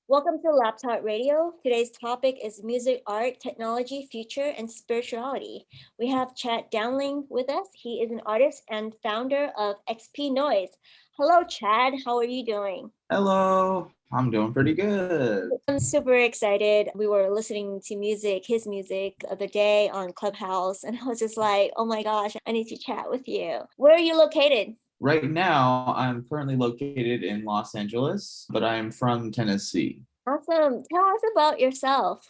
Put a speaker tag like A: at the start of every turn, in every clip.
A: Welcome to Laptop Radio. Today's topic is music, art, technology, future, and spirituality. We have Chad Downling with us. He is an artist and founder of XP Noise. Hello, Chad. How are you doing?
B: Hello, I'm doing pretty good.
A: I'm super excited. We were listening to his music, the other day on Clubhouse, and I was just like, oh my gosh, I need to chat with you. Where are you located?
B: Right now, I'm currently located in Los Angeles, but I'm from Tennessee.
A: Awesome. Tell us about yourself.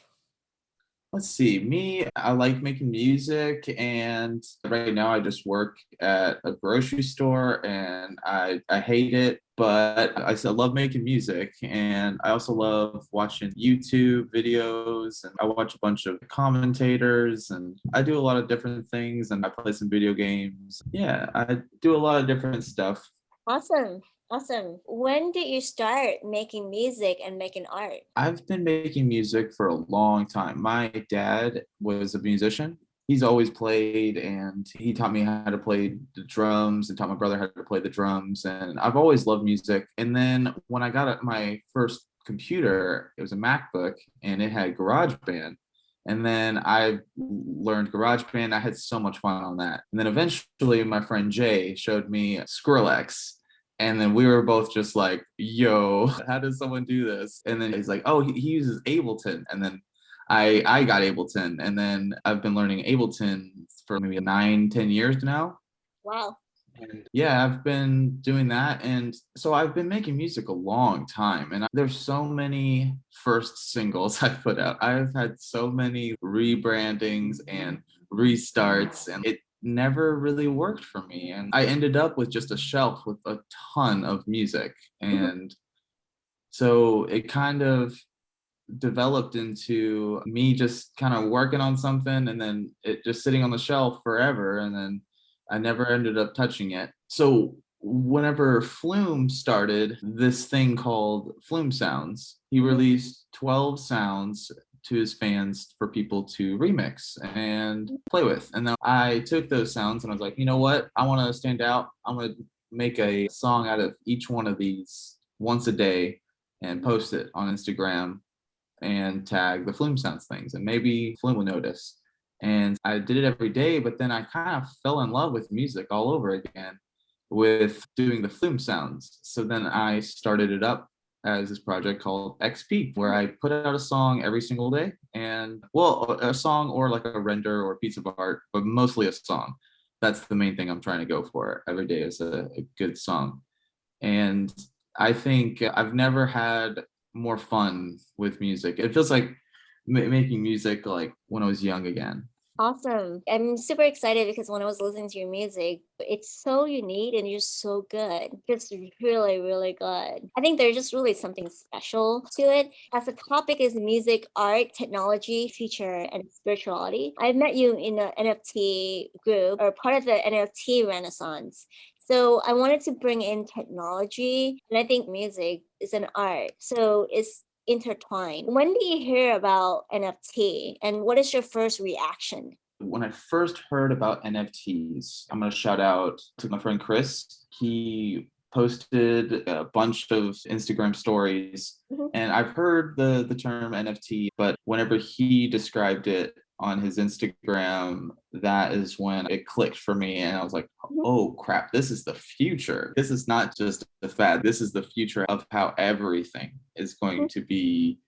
B: Let's see, I like making music, and right now I just work at a grocery store and I hate it, but I still love making music. And I also love watching YouTube videos, and I watch a bunch of commentators, and I do a lot of different things, and I play some video games. Yeah, I do a lot of different stuff.
A: Awesome. Awesome. When did you start making music and making art?
B: I've been making music for a long time. My dad was a musician. He's always played, and he taught me how to play the drums and taught my brother how to play the drums. And I've always loved music. And then when I got my first computer, it was a MacBook and it had GarageBand. And then I learned GarageBand. I had so much fun on that. And then eventually my friend Jay showed me Skrillex, and then we were both just like, yo, how does someone do this? And then he's like, oh, he uses Ableton. And then I got Ableton. And then I've been learning Ableton for maybe 9, 10 years now.
A: Wow.
B: And yeah, I've been doing that. And so I've been making music a long time. And there's so many first singles I put out. I've had so many rebrandings and restarts, and it never really worked for me. And I ended up with just a shelf with a ton of music. And so it kind of developed into me just kind of working on something and then it just sitting on the shelf forever. And then I never ended up touching it. So whenever Flume started this thing called Flume Sounds, he released 12 sounds to his fans for people to remix and play with. And then I took those sounds and I was like, you know what? I want to stand out. I'm going to make a song out of each one of these once a day and post it on Instagram and tag the Flume Sounds things, and maybe Flume will notice. And I did it every day, but then I kind of fell in love with music all over again with doing the Flume Sounds. So then I started it up as this project called XP, where I put out a song every single day, and well, a song or like a render or a piece of art, but mostly a song. That's the main thing I'm trying to go for every day is a good song. And I think I've never had more fun with music. It feels like making music like when I was young again.
A: Awesome. I'm super excited because when I was listening to your music, it's so unique and you're so good. Just really, really good. I think there's just really something special to it. As the topic is music, art, technology, future, and spirituality, I met you in an NFT group or part of the NFT Renaissance. So I wanted to bring in technology, and I think music is an art. So it's intertwined. When do you hear about NFT and what is your first reaction?
B: When I first heard about NFTs, I'm going to shout out to my friend Chris. He posted a bunch of Instagram stories,
A: Mhm.
B: and I've heard the term NFT, but whenever he described it on his Instagram, that is when it clicked for me. And I was like,
A: Mhm.
B: oh crap, this is the future. This is not just a fad. This is the future of how everything is going to be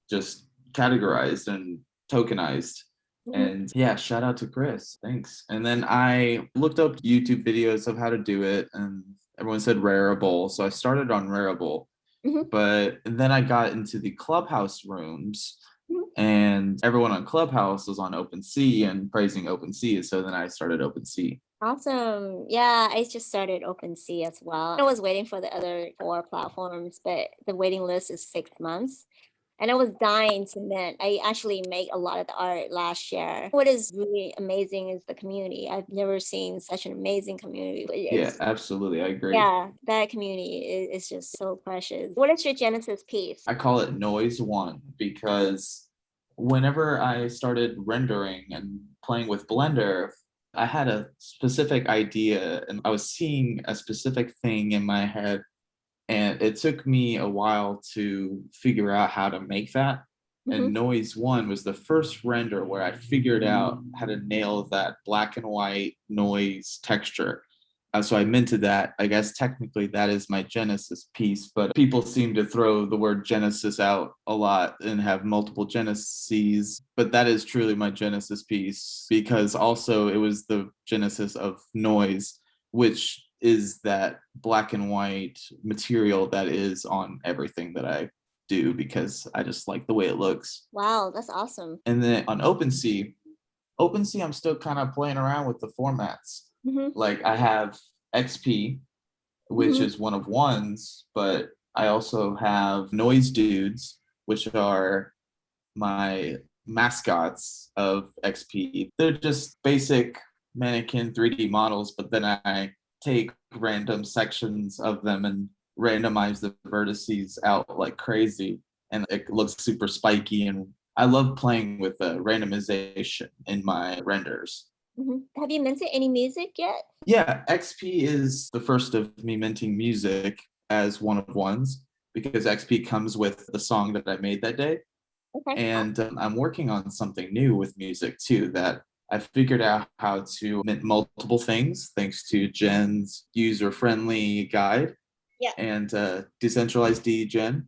B: just categorized and tokenized.
A: Mhm.
B: And yeah, shout out to Chris. Thanks. And then I looked up YouTube videos of how to do it, and everyone said Rarible. So I started on Rarible.
A: Mhm.
B: But then I got into the Clubhouse rooms,
A: Mhm.
B: and everyone on Clubhouse was on OpenSea and praising OpenSea. So then I started OpenSea.
A: Awesome. Yeah, I just started OpenSea as well. I was waiting for the other four platforms, but the waiting list is 6 months. And I was dying to mint. I actually make a lot of the art last year. What is really amazing is the community. I've never seen such an amazing community.
B: Yeah,
A: It's
B: absolutely. I agree.
A: yeah, that community is just so precious. What is your Genesis piece?
B: I call it Noise One because whenever I started rendering and playing with Blender, I had a specific idea and I was seeing a specific thing in my head. And it took me a while to figure out how to make that.
A: Hmm.
B: And Noise One was the first render where I figured out how to nail that black and white noise texture. So I minted that. I guess technically that is my Genesis piece, but people seem to throw the word Genesis out a lot and have multiple Genesis. But that is truly my Genesis piece because also it was the genesis of Noise, which is that black and white material that is on everything that I do because I just like the way it looks.
A: Wow, that's awesome.
B: And then on OpenSea, I'm still kind of playing around with the formats.
A: Hmm.
B: Like I have XP, which
A: Hmm.
B: is one of ones, but I also have Noise Dudes, which are my mascots of XP. They're just basic mannequin 3D models, but then I take random sections of them and randomize the vertices out like crazy, and it looks super spiky. And I love playing with the randomization in my renders.
A: Hmm. Have you minted any music yet?
B: Yeah, XP is the first of me minting music as one of ones because XP comes with the song that I made that day.
A: Okay.
B: And I'm working on something new with music too that I figured out how to mint multiple things thanks to Jen's user friendly guide
A: Yeah.
B: and decentralized D Jen.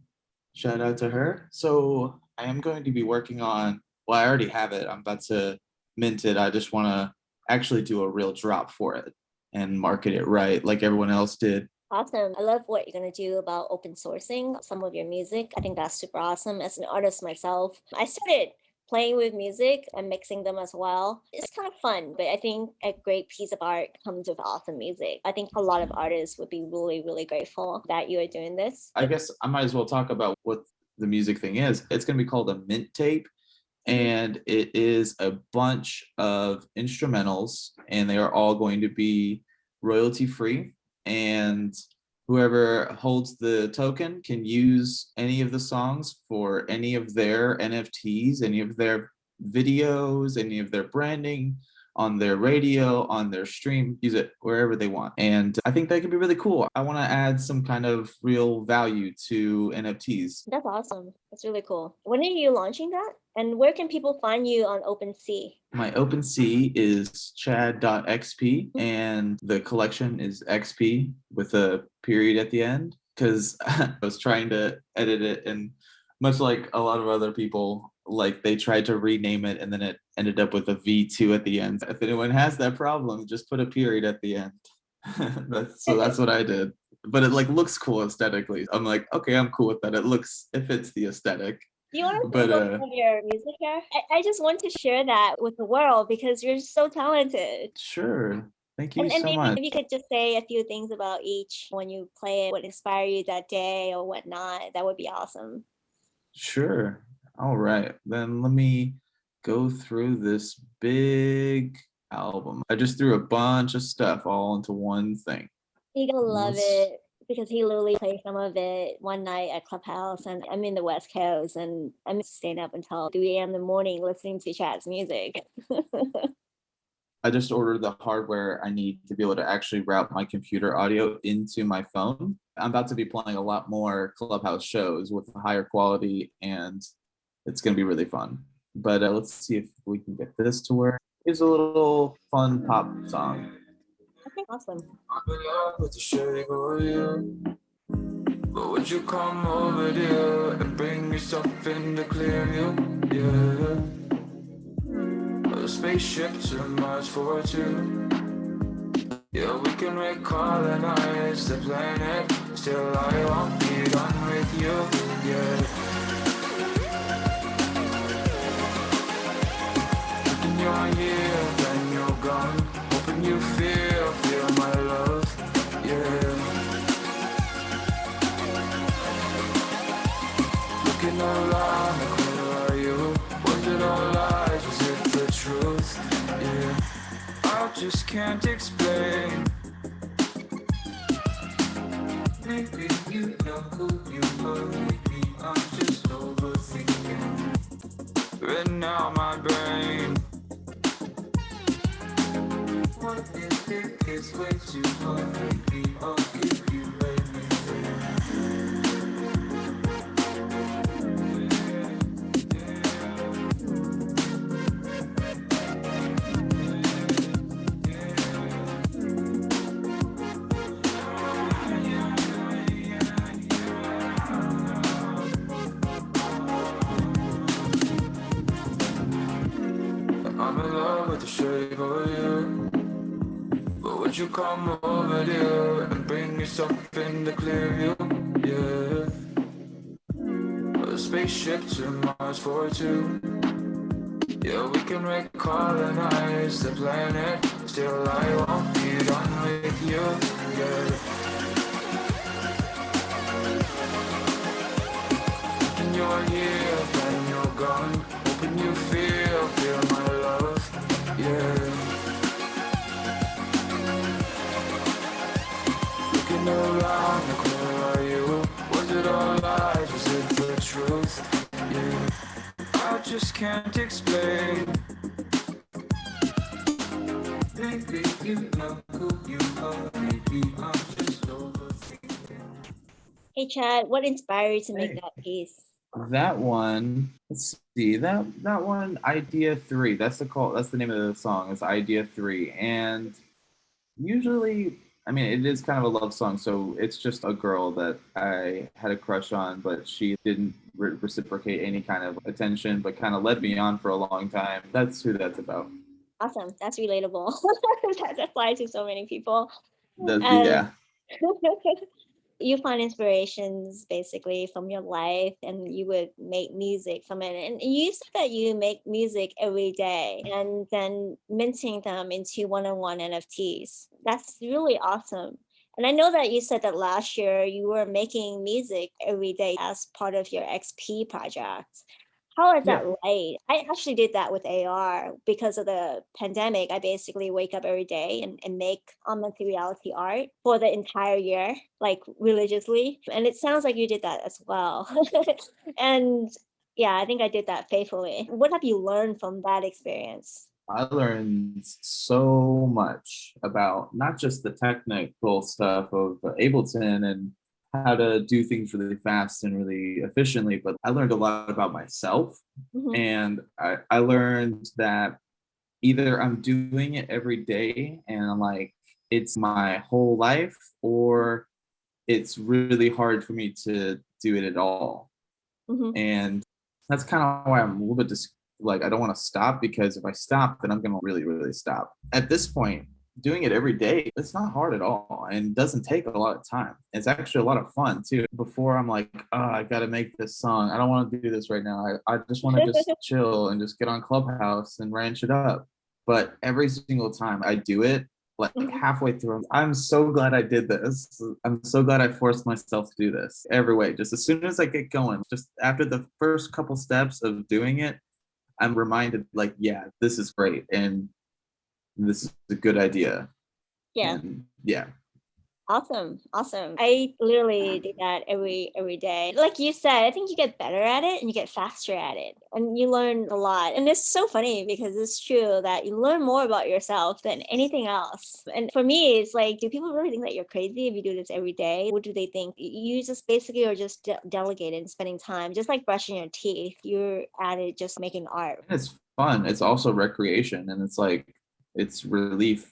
B: Shout out to her. So I am going to be working on, well, I already have it. I'm about to mint it. I just want to actually do a real drop for it and market it right like everyone else did.
A: Awesome. I love what you're going to do about open sourcing some of your music. I think that's super awesome. As an artist myself, I started playing with music and mixing them as well. It's kind of fun, but I think a great piece of art comes with awesome music. I think a lot of artists would be really, really grateful that you are doing this.
B: I guess I might as well talk about what the music thing is. It's going to be called a mint tape,
A: Mhm.
B: and it is a bunch of instrumentals, and they are all going to be royalty free. And whoever holds the token can use any of the songs for any of their NFTs, any of their videos, any of their branding on their radio, on their stream, use it wherever they want. And I think that could be really cool. I want to add some kind of real value to NFTs.
A: That's awesome. That's really cool. When are you launching that? And where can people find you on OpenSea?
B: My OpenSea is chad.xp and the collection is XP with a period at the end because I was trying to edit it, and much like a lot of other people, like they tried to rename it and then it ended up with a V2 at the end. If anyone has that problem, just put a period at the end. That's what I did. But it like looks cool aesthetically. I'm like, okay, I'm cool with that. It fits the aesthetic.
A: Do you want to
B: But
A: sample some of your music here? I just want to share that with the world because you're so talented.
B: sure. Thank you
A: And
B: so
A: maybe
B: much.
A: if you could just say a few things about each when you play it, what inspired you that day or whatnot, that would be awesome.
B: Sure. All right. Then let me go through this big album. I just threw a bunch of stuff all into one thing.
A: You're gonna love
B: Let's
A: it because he literally played some of it one night at Clubhouse, and I'm in the West Coast, and I'm staying up until 3 a.m. in the morning listening to Chad's music.
B: I just ordered the hardware I need to be able to actually route my computer audio into my phone. I'm about to be playing a lot more Clubhouse shows with higher quality, and it's going to be really fun. But let's see if we can get this to work. Here's a little fun pop song.
A: Okay, awesome.
C: I'm in love with the shape of you. But would you come over here and bring me something to clear view? Yeah. A spaceship to Mars for two. Yeah, we can recolonize the planet. Still, I won't be done with you. Yeah. When you're here, then you're gone. Hoping you feel my love. Yeah. Looking around, like where are you? Was it all lies? Was it the truth? Yeah. I just can't explain. Maybe you know who you are. Maybe I'm just overthinking. Right now, my brain. What if it gets way too hard? Maybe I'll give you everything. would you come over here and bring yourself in the clear view? Yeah. A spaceship to Mars for two. Yeah, we can recolonize the planet. Still, I won't be done with you. Yeah. When you're here, then you're gone. Hoping you feel my love. Yeah. Looking around the corner, are you? Was it all lies? Was it the truth? Yeah. I just can't explain. Maybe you know who you are. Maybe I'm just overthinking.
A: Hey Chad, what inspired you to make
B: Hey.
A: that piece?
B: That one, let's see, that one, Idea 3. That's the name of the song. Is Idea 3. And usually, I mean, it is kind of a love song, so it's just a girl that I had a crush on, but she didn't reciprocate any kind of attention, but kind of led me on for a long time. That's who that's about.
A: Awesome, that's relatable. That applies to so many people.
B: Yeah.
A: You find inspirations basically from your life and you would make music from it. And you said that you make music every day and then minting them into one-on-one NFTs. That's really awesome. And I know that you said that last year you were making music every day as part of your XP project. How is that like? I actually did that with AR because of the pandemic. I basically wake up every day and make augmented reality art for the entire year, like religiously. And it sounds like you did that as well. And yeah, I think I did that faithfully. What have you learned from that experience?
B: I learned so much about not just the technical stuff of Ableton and how to do things really fast and really efficiently, but I learned a lot about myself.
A: Mhm.
B: And I learned that either I'm doing it every day and I'm like, it's my whole life, or it's really hard for me to do it at all.
A: Mhm.
B: And that's kind of why I'm a little bit like, I don't want to stop, because if I stop, then I'm going to really, really stop. At this point, doing it every day, it's not hard at all and doesn't take a lot of time. It's actually a lot of fun too. Before I'm like, oh, I got to make this song. I don't want to do this right now. I just want to just chill and just get on Clubhouse and ranch it up. But every single time I do it, like
A: Mhm.
B: halfway through, I'm so glad I did this. I'm so glad I forced myself to do this every way. Just as soon as I get going, just after the first couple steps of doing it, I'm reminded, like, yeah, this is great and this is a good idea.
A: Yeah.
B: And yeah.
A: Awesome. Awesome. I literally do that every day. Like you said, I think you get better at it and you get faster at it and you learn a lot. And it's so funny because it's true that you learn more about yourself than anything else. And for me, it's like, do people really think that you're crazy if you do this every day? What do they think? You just basically are just delegating and spending time, just like brushing your teeth. You're at it just making art.
B: And it's fun. It's also recreation, and it's like, it's relief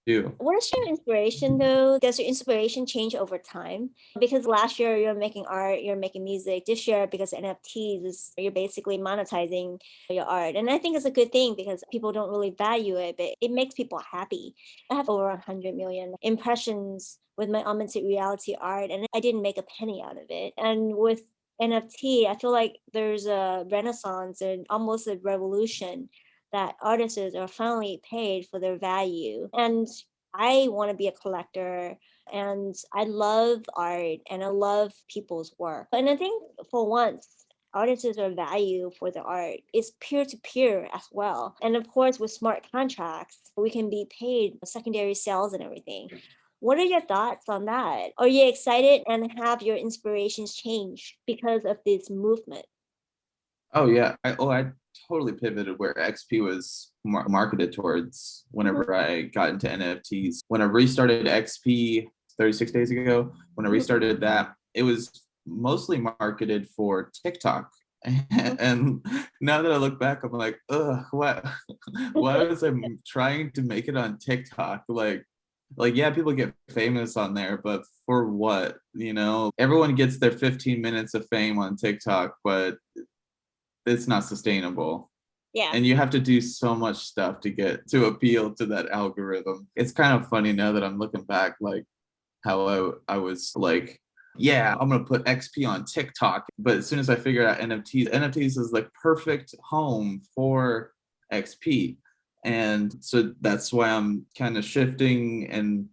B: too.
A: What is your inspiration though? Does your inspiration change over time? Because last year you're making art, you're making music. This year, because NFTs is you're basically monetizing your art. And I think it's a good thing because people don't really value it, but it makes people happy. I have over 100 million impressions with my augmented reality art, and I didn't make a penny out of it. And with NFT, I feel like there's a renaissance and almost a revolution that artists are finally paid for their value. And I want to be a collector and I love art and I love people's work. And I think for once, artists are value for the art is peer to peer as well. And of course, with smart contracts, we can be paid secondary sales and everything. What are your thoughts on that? Are you excited and have your inspirations change because of this movement?
B: Oh yeah. I totally pivoted where XP was marketed towards
A: Mhm.
B: whenever I got into NFTs. When I restarted XP 36 days ago, when I
A: Mhm.
B: restarted that, it was mostly marketed for TikTok.
A: Mhm.
B: And now that I look back, I'm like, ugh, what? Why was I trying to make it on TikTok? Like, yeah, people get famous on there, but for what? Everyone gets their 15 minutes of fame on TikTok, but it's not sustainable.
A: Yeah.
B: And you have to do so much stuff to get to appeal to that algorithm. It's kind of funny now that I'm looking back, like how I was like, yeah, I'm gonna put XP on TikTok. But as soon as I figured out NFTs is like perfect home for XP. And so that's why I'm kind of shifting and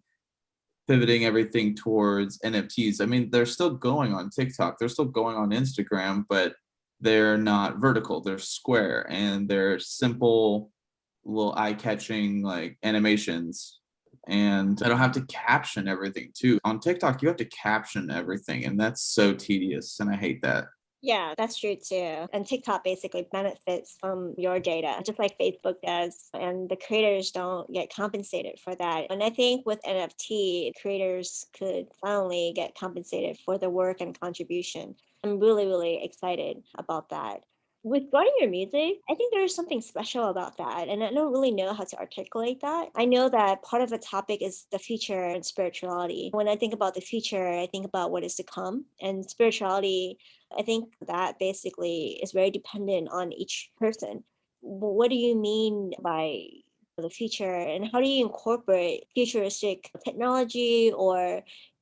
B: pivoting everything towards NFTs. I mean, they're still going on TikTok, they're still going on Instagram, but they're not vertical, they're square, and they're simple, little eye-catching like animations. And I don't have to caption everything too. On TikTok, you have to caption everything, and that's so tedious, and I hate that.
A: Yeah, that's true too. And TikTok basically benefits from your data, just like Facebook does. And the creators don't get compensated for that. And I think with NFT, creators could finally get compensated for their work and contribution. I'm really, really excited about that. With regarding your music, I think there's something special about that. And I don't really know how to articulate that. I know that part of the topic is the future and spirituality. When I think about the future, I think about what is to come. And spirituality, I think that basically is very dependent on each person. What do you mean by the future, and how do you incorporate futuristic technology or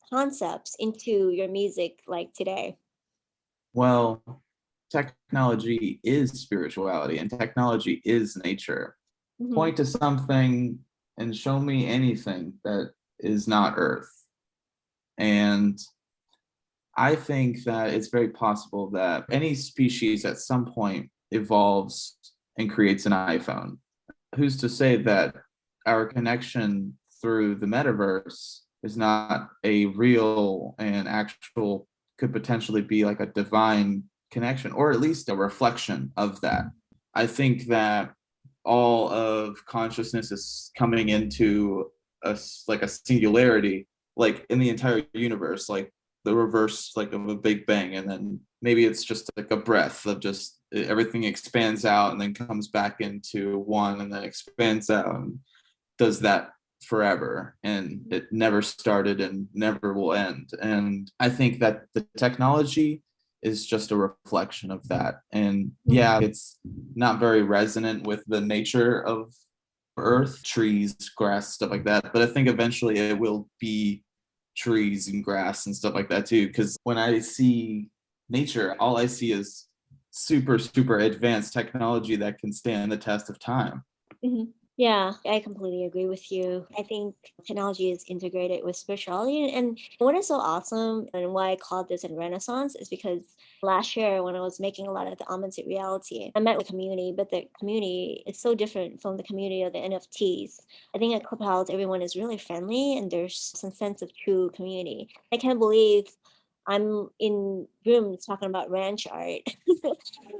A: concepts into your music like today?
B: Well, technology is spirituality, and technology is nature.
A: Mhm.
B: Point to something and show me anything that is not Earth. And I think that it's very possible that any species at some point evolves and creates an iPhone. Who's to say that our connection through the metaverse is not a real and actual, could potentially be like a divine connection, or at least a reflection of that? I think that all of consciousness is coming into like a singularity, like in the entire universe, like the reverse like of a big bang, and then maybe it's just like a breath of just everything expands out and then comes back into one and then expands out and does that forever, and it never started and never will end. And I think that the technology is just a reflection of that. And yeah, it's not very resonant with the nature of Earth, trees, grass, stuff like that, but I think eventually it will be trees and grass and stuff like that too, because when I see nature, all I see is super advanced technology that can stand the test of time.
A: Mhm. Yeah, I completely agree with you. I think technology is integrated with spirituality. And what is so awesome and why I called this a renaissance is because last year when I was making a lot of the augmented reality, I met with community, but the community is so different from the community of the NFTs. I think at Clubhouse, everyone is really friendly and there's some sense of true community. I can't believe I'm in rooms talking about ranch art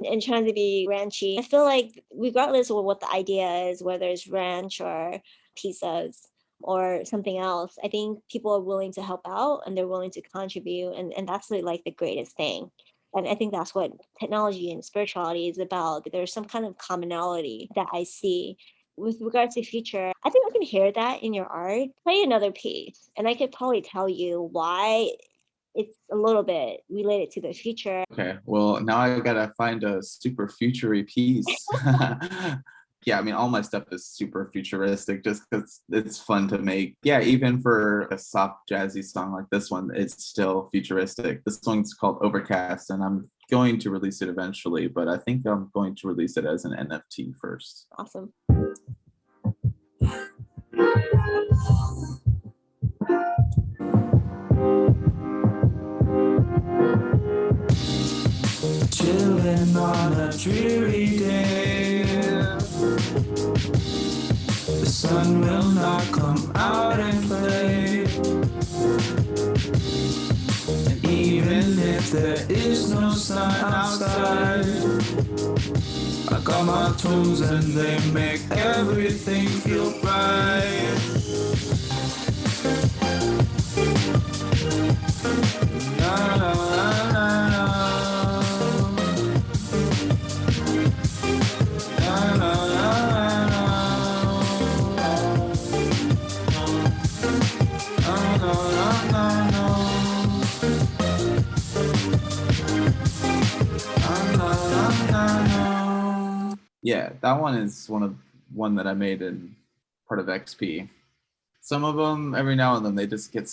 A: and trying to be ranchy. I feel like regardless of what the idea is, whether it's ranch or pizzas or something else, I think people are willing to help out and they're willing to contribute. And that's like the greatest thing. And I think that's what technology and spirituality is about. There's some kind of commonality that I see. With regards to future, I think I can hear that in your art. Play another piece, and I could probably tell you why it's a little bit related to the future.
B: Okay, well, now I gotta find a super futury piece. Yeah, I mean, all my stuff is super futuristic just because it's fun to make. Yeah, even for a soft jazzy song like this one, it's still futuristic. This song's called Overcast, and I'm going to release it eventually, but I think I'm going to release it as an NFT first.
A: Awesome.
C: Chilling on a dreary day. The sun will not come out and play. And even if there is no sun outside, I got my tools and they make everything feel bright. La, la, la, la.
B: Yeah, that one is one that I made in part of XP. Some of them, every now and then, they just get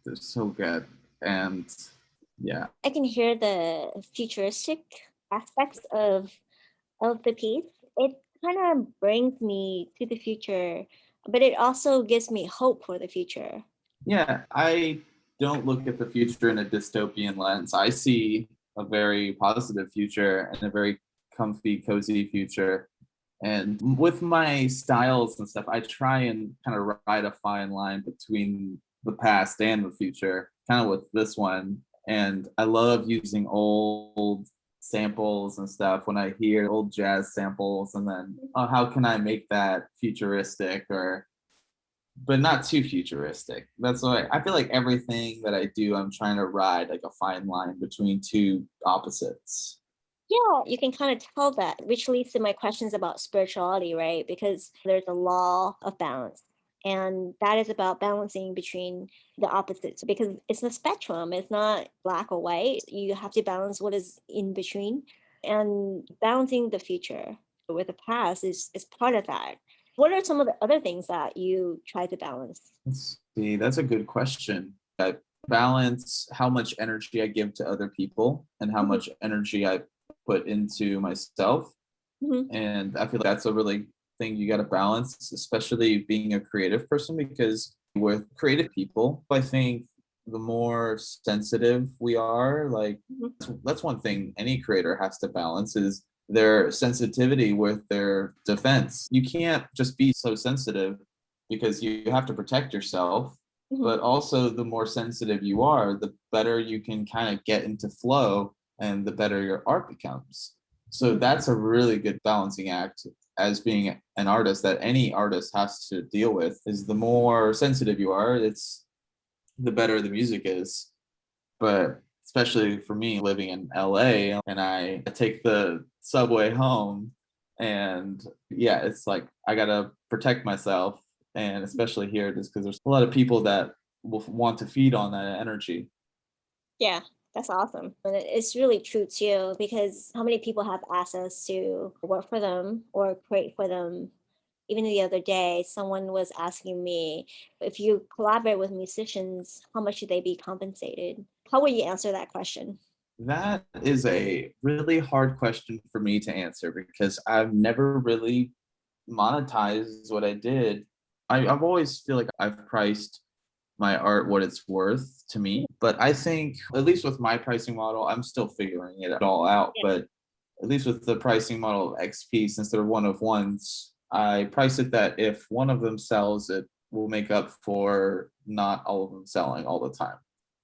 B: they're so good, and yeah,
A: I can hear the futuristic aspects of the piece. It kind of brings me to the future, but it also gives me hope for the future.
B: yeah. I don't look at the future in a dystopian lens. I see a very positive future and a very comfy, cozy future. And with my styles and stuff, I try and kind of ride a fine line between the past and the future, kind of with this one. And I love using old samples and stuff when I hear old jazz samples, and then, oh, how can I make that futuristic or but not too futuristic. That's why I feel like everything that I do, I'm trying to ride like a fine line between two opposites.
A: Yeah, you can kind of tell that, which leads to my questions about spirituality, right? Because there's a law of balance. And that is about balancing between the opposites because it's a spectrum. It's not black or white. You have to balance what is in between. And balancing the future with the past is part of that. What are some of the other things that you try to balance?
B: Let's see, that's a good question. I balance how much energy I give to other people and how
A: Mhm,
B: much energy I put into myself.
A: mhm,
B: And I feel like that's a really thing you got to balance, especially being a creative person, because with creative people, I think the more sensitive we are, like
A: mhm,
B: that's one thing any creator has to balance is their sensitivity with their defense. You can't just be so sensitive because you have to protect yourself,
A: mhm.
B: but also the more sensitive you are, the better you can kind of get into flow and the better your art becomes. So
A: Mhm.
B: that's a really good balancing act as being an artist that any artist has to deal with is the more sensitive you are, it's the better the music is. But especially for me living in LA and I take the subway home and yeah, it's like I gotta protect myself and especially here just because there's a lot of people that will want to feed on that energy.
A: Yeah, that's awesome. And it's really true too, because how many people have asked us to work for them or create for them? Even the other day, someone was asking me if you collaborate with musicians, how much should they be compensated? How would you answer that question?
B: That is a really hard question for me to answer because I've never really monetized what I did. I've always feel like I've priced my art what it's worth to me. But I think, at least with my pricing model, I'm still figuring it all out.
A: Yeah.
B: But at least with the pricing model of XP, since they're one of ones, I price it that if one of them sells, it will make up for not all of them selling all the time.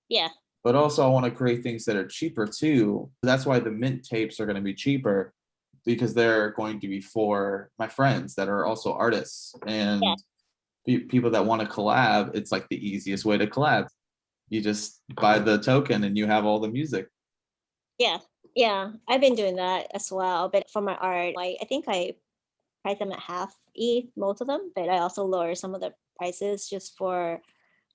A: Yeah.
B: But also, I want to create things that are cheaper too. That's why the mint tapes are going to be cheaper because they're going to be for my friends that are also artists
A: Yeah.
B: and people that want to collab. It's like the easiest way to collab. You just buy the token and you have all the music.
A: Yeah. Yeah. I've been doing that as well. But for my art, I think I price them at half each, most of them, but I also lower some of the prices just for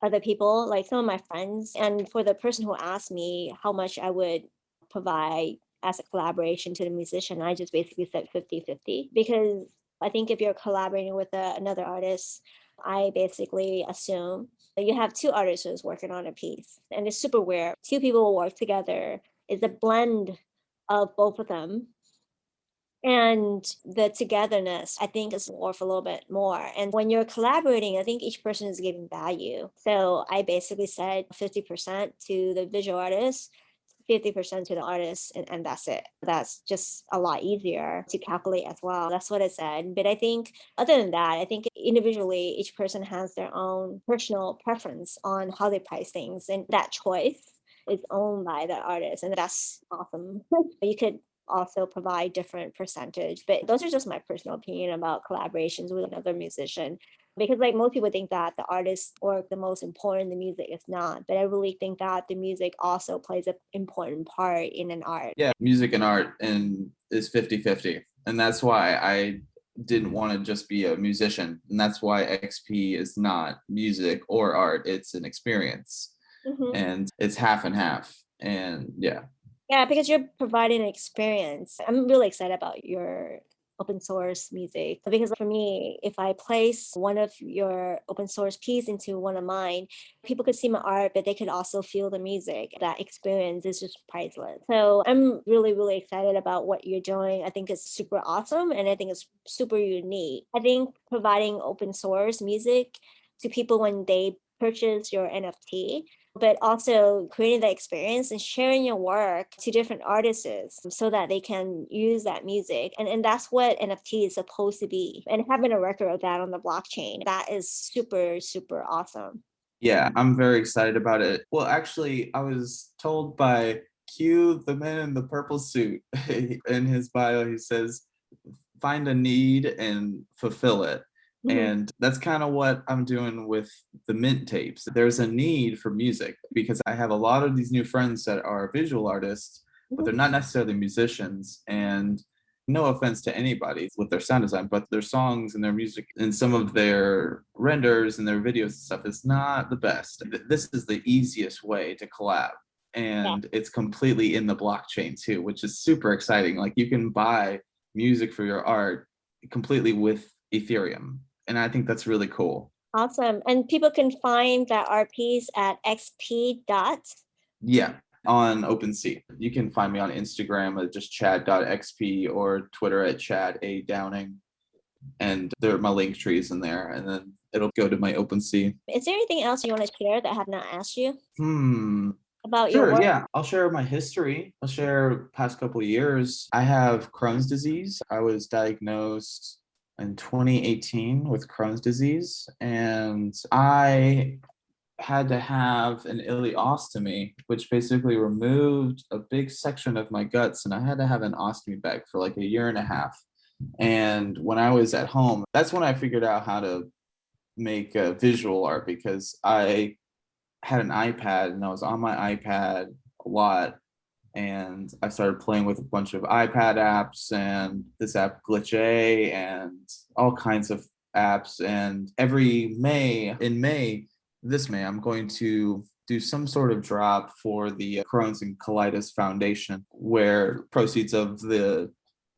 A: other people, like some of my friends. And for the person who asked me how much I would provide as a collaboration to the musician, I just basically said 50-50 because I think if you're collaborating with another artist, I basically assume that you have two artists who's working on a piece. And it's super rare. Two people will work together. It's a blend of both of them and the togetherness, I think, is worth a little bit more. And when you're collaborating, I think each person is giving value. So I basically said 50% to the visual artist, 50% to the artist, and that's it. That's just a lot easier to calculate as well. That's what I said. But I think other than that, I think individually each person has their own personal preference on how they price things. And that choice is owned by the artist. And that's awesome. You could also provide different percentage. But those are just my personal opinion about collaborations with another musician. Because like most people think that the artist or the most important, the music is not. But I really think that the music also plays an important part in an art.
B: Yeah, music and art and is 50-50. And that's why I didn't want to just be a musician. And that's why XP is not music or art. It's an experience.
A: Mhm.
B: And it's half and half. And yeah.
A: Yeah, because you're providing an experience. I'm really excited about your open source music. Because for me, if I place one of your open source piece into one of mine, people could see my art, but they could also feel the music. That experience is just priceless. So I'm really, really excited about what you're doing. I think it's super awesome and I think it's super unique. I think providing open source music to people when they purchase your NFT, but also creating the experience and sharing your work to different artists so that they can use that music. And that's what NFT is supposed to be. And having a record of that on the blockchain, that is super, super awesome.
B: Yeah, I'm very excited about it. Well, actually, I was told by Q, the man in the purple suit, in his bio, he says, find a need and fulfill it. And that's kind of what I'm doing with the Mint tapes. There's a need for music because I have a lot of these new friends that are visual artists, but they're not necessarily musicians. And no offense to anybody with their sound design, but their songs and their music and some of their renders and their videos and stuff is not the best. This is the easiest way to collab. And it's completely in the blockchain too, which is super exciting. Like you can buy music for your art completely with Ethereum. And I think that's really cool.
A: Awesome. And people can find that art piece at XP dot.
B: Yeah, on OpenSea. You can find me on Instagram at just chad.xp or Twitter at Chad A Downing. And there are my link trees in there. And then it'll go to my OpenSea.
A: Is there anything else you want to share that I have not asked you about your
B: Sure,
A: work?
B: yeah. I'll share my history. I'll share past couple of years. I have Crohn's disease. I was diagnosed in 2018 with Crohn's disease, and I had to have an ileostomy, which basically removed a big section of my guts, and I had to have an ostomy bag for like a year and a half. And when I was at home, that's when I figured out how to make visual art because I had an iPad and I was on my iPad a lot. And I started playing with a bunch of iPad apps and this app Glitch A and all kinds of apps. And this May, I'm going to do some sort of drop for the Crohn's and Colitis Foundation, where proceeds of the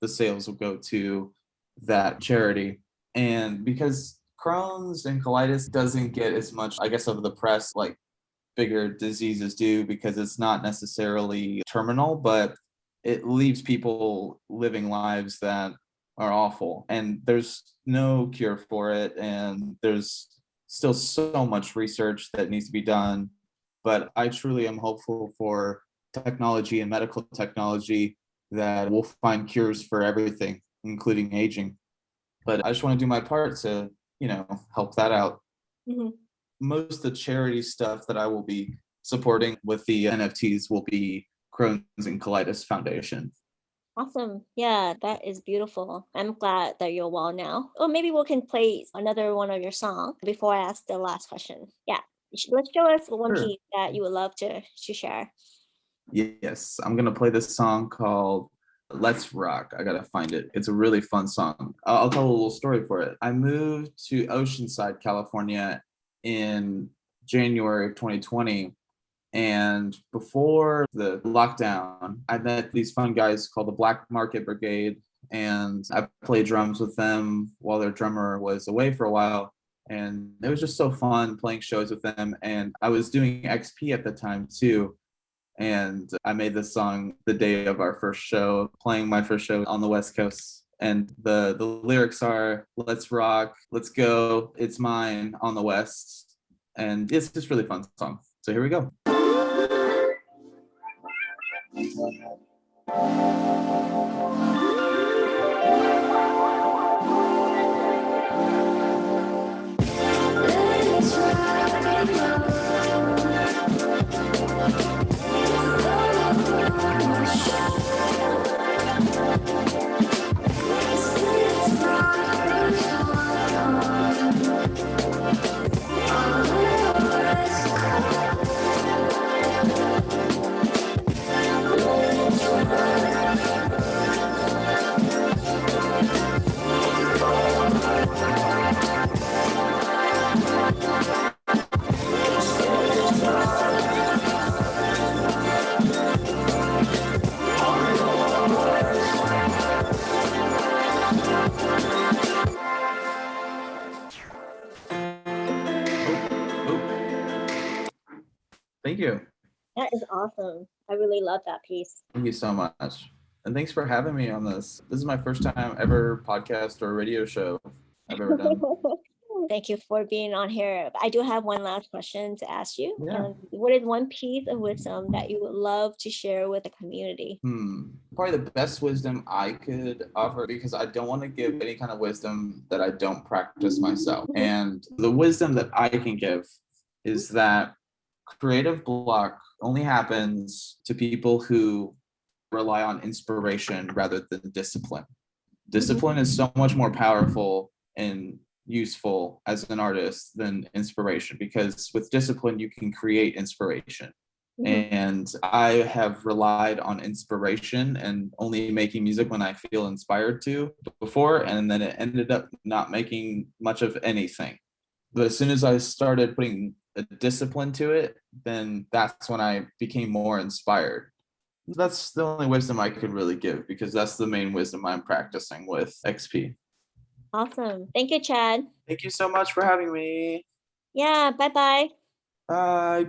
B: sales will go to that charity. And because Crohn's and colitis doesn't get as much, I guess, of the press like bigger diseases do because it's not necessarily terminal, but it leaves people living lives that are awful. And there's no cure for it. And there's still so much research that needs to be done. But I truly am hopeful for technology and medical technology that will find cures for everything, including aging. But I just want to do my part to, help that out. Most of the charity stuff that I will be supporting with the NFTs will be Crohn's and Colitis Foundation.
A: Awesome. Yeah, that is beautiful. I'm glad that you're well now. Or maybe we can play another one of your songs before I ask the last question. Yeah. Let's show us one
B: Sure.
A: piece that you would love to share.
B: Yes, I'm going to play this song called Let's Rock. I got to find it. It's a really fun song. I'll tell a little story for it. I moved to Oceanside, California in January of 2020. And before the lockdown, I met these fun guys called the Black Market Brigade. And I played drums with them while their drummer was away for a while. And it was just so fun playing shows with them. And I was doing XP at the time too. And I made this song the day of our first show, playing my first show on the West Coast. And the lyrics are, let's rock, let's go, it's mine on the West. And it's just really fun song. So here we go. Thank you.
A: That is awesome. I really love that piece.
B: Thank you so much. And thanks for having me on this. This is my first time ever podcast or radio show I've ever done.
A: Thank you for being on here. I do have one last question to ask you.
B: Yeah.
A: And what is one piece of wisdom that you would love to share with the community?
B: Probably the best wisdom I could offer, because I don't want to give any kind of wisdom that I don't practice myself. And the wisdom that I can give is that creative block only happens to people who rely on inspiration rather than discipline. Discipline is so much more powerful and useful as an artist than inspiration, because with discipline you can create inspiration. And I have relied on inspiration and only making music when I feel inspired to before, and then it ended up not making much of anything. But as soon as I started putting a discipline to it, then that's when I became more inspired. That's the only wisdom I could really give, because that's the main wisdom I'm practicing with XP.
A: Awesome. Thank you, Chad.
B: Thank you so much for having me.
A: Yeah, bye-bye.
B: Bye.